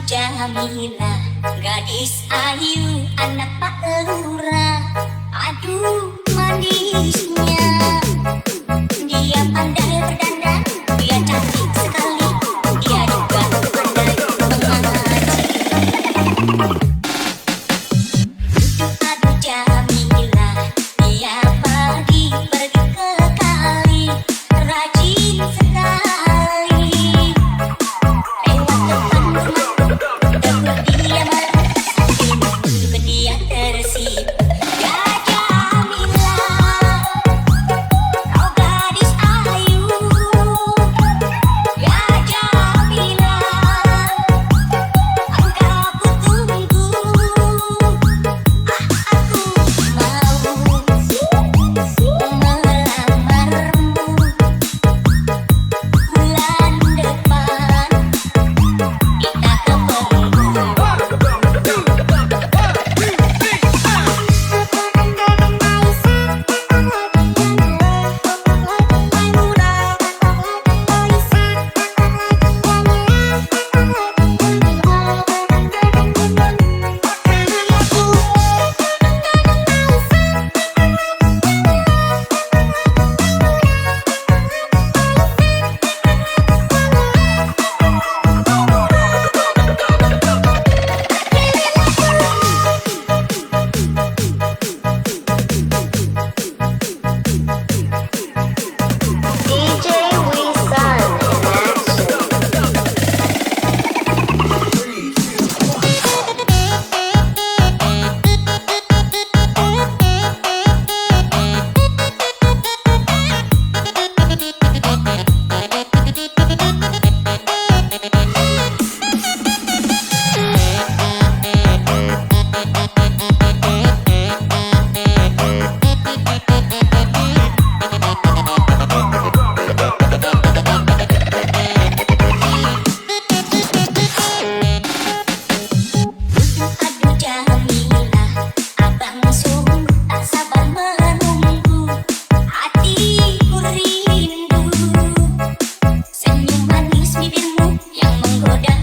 Jamila, gadis ayu, anak Pak Lurah. Aduh manisnya, dia pandai berdandan, dia cantik sekali, dia juga pandai mengaji. Aduh Jamila, dia pergi ke kali, rajin sekali. Lewat depan rumah dia malu, juga dia tersibuk. Ya Jamila, kau gadis ayu. Ya Jamila, engkau ku tunggu. Aku mau melamarmu bulan depan. Kita ke DJ Wisan in action. Aduh Jamila, abang sungguh tak sabar menunggu. Hatiku rindu, senyum manis bibirmu yang menggoda